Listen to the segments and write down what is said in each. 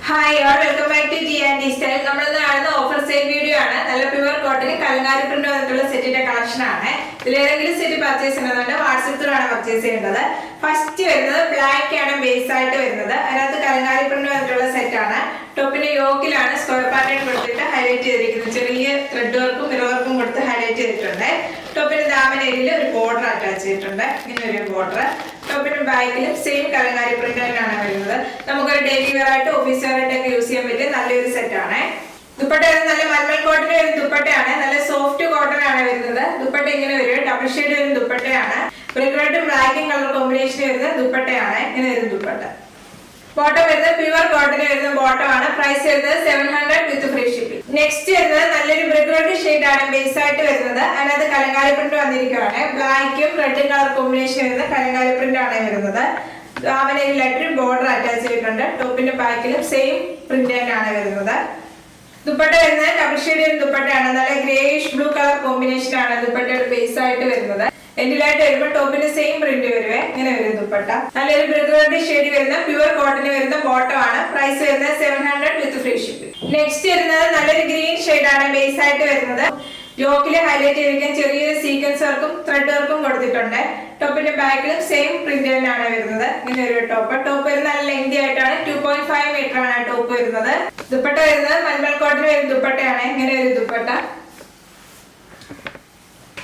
Hi all welcome back to G and style. നമ്മളിന്ന് കാണുന്ന offer sale video ആണ്. നല്ല പ്യുവർ കോട്ടൺ കലങ്കാരി പ്രിന്റ് വന്നിട്ടുള്ള സെറ്റിന്റെ കളക്ഷൻ ആണ്. ഇതിലേതെങ്കിലും സെറ്റ് പർച്ചേസ് ചെയ്യുന്നുണ്ട് വാട്സ്ആപ്പ് ത്രൂ ആണ് പർച്ചേസ് ചെയ്യേണ്ടത്. ഫസ്റ്റ് വരുന്നത് ബ്ലാക്ക് ആണ് ബേസ് ആയിട്ട് വരുന്നത്. അതിനകത്ത് കലങ്കാരി പ്രിന്റ് വന്നിട്ടുള്ള സെറ്റ് ആണ്. ടോപ്പിന്റെ യോക്കിലാണ് സ്ക്വയർ പാറ്റേൺ കൊടുത്തിട്ട് ഹൈലൈറ്റ് ചെയ്തിരിക്കുന്നത്. ചെറിയ ത്രെഡ് വർക്കും മിറർ വർക്കും കൊടുത്ത് ഹൈലൈറ്റ് ചെയ്തിട്ടുണ്ട്. ടോപ്പിന്റെ ദാമനയിൽ ഒരു ബോർഡർ അറ്റാച്ച് ചെയ്തിട്ടുണ്ട്. ഇങ്ങനെ ഒരു ബോർഡർ. ടോപ്പിന്റെ ബാക്കിലും സെയിം കലങ്കാരി പ്രിന്റ് തന്നെയാണ് വരുന്നത്. നമുക്കൊരു ഡെയിലി വെയർ ആയിട്ട് ഓഫീസ് വെയർ ആയിട്ടൊക്കെ യൂസ് ചെയ്യാൻ പറ്റിയ നല്ലൊരു സെറ്റ് ആണ്. ദുപ്പട്ട നല്ല മൽമൽ കോട്ടൺ വരുന്ന ദുപ്പട്ടയാണ്. നല്ല സോഫ്റ്റ് കോട്ടൺ ആണ് വരുന്നത്. ദുപ്പട്ട ഇങ്ങനെ വരും. ഡബിൾ ഷെയ്ഡ് വരുന്ന ദുപ്പട്ടയാണ്. ബ്ലാക്കും ബ്ലാക്കും കളർ കോമ്പിനേഷൻ വരുന്ന ദുപ്പട്ടയാണ്. ഇങ്ങനെ വരുന്ന ദുപ്പട്ട. ബോട്ടം വരുന്നത് പ്യുവർ കോട്ടൺ വരുന്ന ബോട്ടം ആണ്. പ്രൈസ് വരുന്നത് 700 വിത്ത് ഫ്രീ ഷിപ്പിംഗ്. നെക്സ്റ്റ് വരുന്നത് നല്ലൊരു ബ്രിക്ക് ഷെയ്ഡ് ആണ് ബേസ് ആയിട്ട് വരുന്നത്. അതിനകത്ത് കലങ്കാരി പ്രിന്റ് വന്നിരിക്കുകയാണ്. ബ്ലാക്കും റെഡും കളർ കോമ്പിനേഷൻ വരുന്ന കലങ്കാരി പ്രിന്റ് ആണ് വരുന്നത്. ദാമനയിലായിട്ട് ബോർഡർ അറ്റാച്ച് ചെയ്തിട്ടുണ്ട്. ടോപ്പിന്റെ ബാക്കിലും സെയിം പ്രിന്റ് തന്നെയാണ് വരുന്നത്. ദുപ്പട്ട വരുന്നത് ഡബിൾ ഷെയ്ഡ് വരുന്ന ദുപ്പട്ടയാണ്. നല്ല ഗ്രേയിഷ് ബ്ലൂ കളർ കോമ്പിനേഷൻ ആണ് ദുപ്പട്ടയുടെ ബേസ് ആയിട്ട് വരുന്നത്. എൻഡിലായിട്ട് വരുമ്പോൾ ടോപ്പിന്റെ സെയിം പ്രിന്റ് വരുവേ. ഇങ്ങനെ വരും ദുപ്പട്ട. നല്ലൊരു ബ്രിക്ക് ഷെയ്ഡ് വരുന്ന പ്യുവർ കോട്ടൺ വരുന്ന ബോട്ടം ആണ്. പ്രൈസ് വരുന്നത് 700 വിത്ത് ഫ്രീ ഷിപ്പിംഗ്. നെക്സ്റ്റ് വരുന്നത് നല്ലൊരു ഗ്രീൻ ഷെയ്ഡ് ആണ് ബേസ് ആയിട്ട് വരുന്നത്. യോക്കില് ഹൈലൈറ്റ് ചെയ്തിരിക്കാൻ ചെറിയൊരു സീക്വൻസ് വർക്കും ത്രെഡ് വർക്കും കൊടുത്തിട്ടുണ്ട്. ടോപ്പിന്റെ ബാക്കിലും സെയിം പ്രിന്റ് തന്നെയാണ് വരുന്നത്. ഇങ്ങനെ ഒരു ടോപ്പ് വരുന്ന നല്ല ലെങ്തി ആയിട്ടാണ്. 2.5 മീറ്റർ ആണ് ടോപ്പ് വരുന്നത്. ദുപ്പട്ട വരുന്നത് മൽമൽ കോട്ടൺ വരുന്ന ദുപ്പട്ടയാണ്. ഇങ്ങനെ ഒരു ദുപ്പട്ട.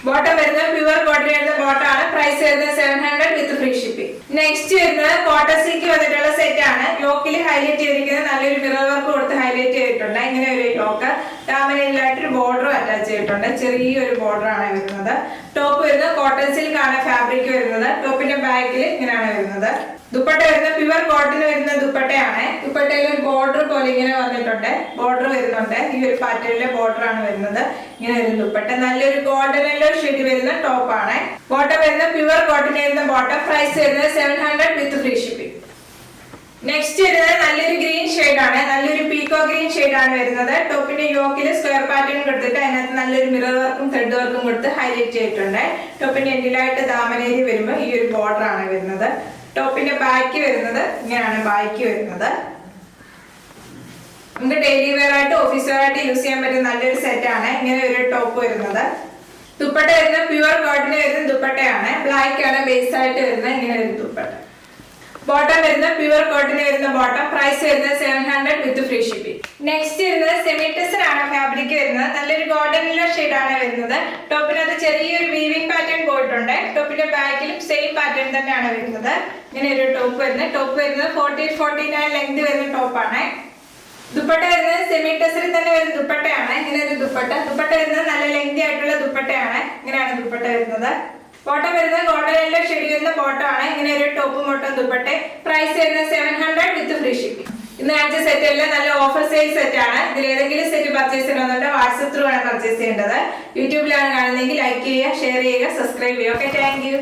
ബോട്ടം വരുന്നത് പ്യുവർ കോട്ടൺ വരുന്ന ബോട്ടം ആണ്. പ്രൈസ് വരുന്നത് 700 വിത്ത് ഫ്രീ ഷിപ്പിംഗ്. നെക്സ്റ്റ് വരുന്നത് കോട്ടൺ സിൽക്ക് വന്നിട്ടുള്ള സെറ്റ് ആണ്. യോക്കിൽ ഹൈലൈറ്റ് ചെയ്തിരിക്കുന്നത് നല്ലൊരു മിറർ വർക്ക് കൊടുത്ത് ഹൈലൈറ്റ് ചെയ്തിട്ടുണ്ട്. ഇങ്ങനെ ഒരു യോക്ക്. ദാമനയിലായിട്ടൊരു ബോർഡർ അറ്റാച്ച് ചെയ്തിട്ടുണ്ട്. ചെറിയൊരു ബോർഡർ ആണ് വരുന്നത്. ടോപ്പ് വരുന്നത് കോട്ടൺ സിൽക്ക് ആണ് ഫാബ്രിക് വരുന്നത്. ടോപ്പിന്റെ ബാക്കിൽ ഇങ്ങനെയാണ് വരുന്നത്. ദുപ്പട്ട വരുന്നത് പ്യുവർ കോട്ടൺ വരുന്ന ദുപ്പട്ടയാണ്. ദുപ്പട്ടയിൽ ഒരു ബോർഡർ പോലെ ഇങ്ങനെ വന്നിട്ടുണ്ട്. ബോർഡർ വരുന്നുണ്ട്. ഈ ഒരു പാറ്റേണിലെ ബോർഡർ ആണ് വരുന്നത്. ഇങ്ങനെ ഒരു ദുപ്പട്ട. നല്ലൊരു ഗോൾഡൻ യെല്ലോ ഷെയ്ഡ് വരുന്ന ടോപ്പ് ആണ്. ബോട്ടം വരുന്നത് പ്യുവർ കോട്ടൺ വരുന്ന ബോട്ടം. പ്രൈസ് വരുന്നത് 700 വിത്ത് ഫ്രീ ഷിപ്പിംഗ്. നെക്സ്റ്റ് വരുന്നത് നല്ലൊരു ഗ്രീൻ ഷെയ്ഡ് ആണ്. നല്ലൊരു പീക്കോ ഗ്രീൻ ഷെയ്ഡ് ആണ് വരുന്നത്. ടോപ്പിന്റെ യോക്കിൽ സ്ക്വയർ പാറ്റേൺ കൊടുത്തിട്ട് അതിനകത്ത് നല്ലൊരു മിറർ വർക്കും ത്രെഡ് വർക്കും കൊടുത്ത് ഹൈലൈറ്റ് ചെയ്തിട്ടുണ്ട്. ടോപ്പിന്റെ എൻഡിലായിട്ട് ദാമനയിൽ വരുമ്പോൾ ഈ ഒരു ബോർഡർ ആണ് വരുന്നത്. ടോപ്പിന്റെ ബാക്ക് വരുന്നത് ഇങ്ങനെയാണ് ബാക്ക് വരുന്നത്. നമുക്ക് ഡെയിലി വെയർ ആയിട്ട് ഓഫീസ് വെയർ ആയിട്ട് യൂസ് ചെയ്യാൻ പറ്റുന്ന നല്ലൊരു സെറ്റ് ആണ്. ഇങ്ങനെ ഒരു ടോപ്പ് വരുന്നത്. ദുപ്പട്ട വരുന്നത് പ്യുവർ കോട്ടൺ വരുന്ന ദുപ്പട്ടയാണ്. ബ്ലാക്ക് ആണ് ബേസ് ആയിട്ട് വരുന്നത്. ഇങ്ങനെ ഒരു ദുപ്പട്ട. ബോട്ടം വരുന്നത് പ്യുവർ കോട്ടൺ വരുന്ന ബോട്ടം. പ്രൈസ് വരുന്നത് 700 വിത്ത് ഫ്രീ ഷിപ്പിംഗ്. നെക്സ്റ്റ് വരുന്നത് സെമി ടെസർ ആണ് ഫാബ്രിക് വരുന്നത്. നല്ലൊരു ഗോൾഡൻ യെല്ലോ ഷെയ്ഡ് ആണ് വരുന്നത്. ടോപ്പിനകത്ത് ചെറിയൊരു വീവിംഗ് പാറ്റേൺ പോയിട്ടുണ്ട്. ടോപ്പിന്റെ ബാക്കിലും സെയിം പാറ്റേൺ തന്നെയാണ് വരുന്നത്. ഇങ്ങനെ ഒരു ടോപ്പ് വരുന്നത്. ടോപ്പ് വരുന്നത് 40-49 ലെങ്ത് വരുന്ന ടോപ്പാണ്. ദുപ്പട്ട വരുന്നത് സെമി ടെസറിൽ തന്നെ വരുന്ന ദുപ്പട്ടയാണ്. ഇങ്ങനെ ഒരു ദുപ്പട്ട. ദുപ്പട്ട വരുന്നത് നല്ല ലെങ്തി ആയിട്ടുള്ള ദുപ്പട്ടയാണ്. ഇങ്ങനെയാണ് ദുപ്പട്ട വരുന്നത്. ബോട്ടം വരുന്നത് ഗോൾഡൻ യെല്ലോ ഷെയ്ഡ് വരുന്ന ബോട്ടം ആണ്. ഇങ്ങനെ ഒരു ടോപ്പ് മോട്ടം ദുപ്പട്ട. പ്രൈസ് വരുന്നത് 700 വിത്ത് ഫ്രീ ഷിപ്പിംഗ്. ഇന്ന് കാണിച്ച സെറ്റ് എല്ലാം നല്ല ഓഫർ സെയിൽ സെറ്റ് ആണ്. ഇതിൽ ഏതെങ്കിലും സെറ്റ് പർച്ചേസ് ചെയ്യണമെന്നുണ്ടെങ്കിൽ വാട്സ്ആപ്പ് ത്രൂ ആണ് പർച്ചേസ് ചെയ്യേണ്ടത്. യൂട്യൂബിലാണ് കാണുന്നതെങ്കിൽ ലൈക്ക് ചെയ്യുക, ഷെയർ ചെയ്യുക, സബ്സ്ക്രൈബ് ചെയ്യുക. Okay, thank you.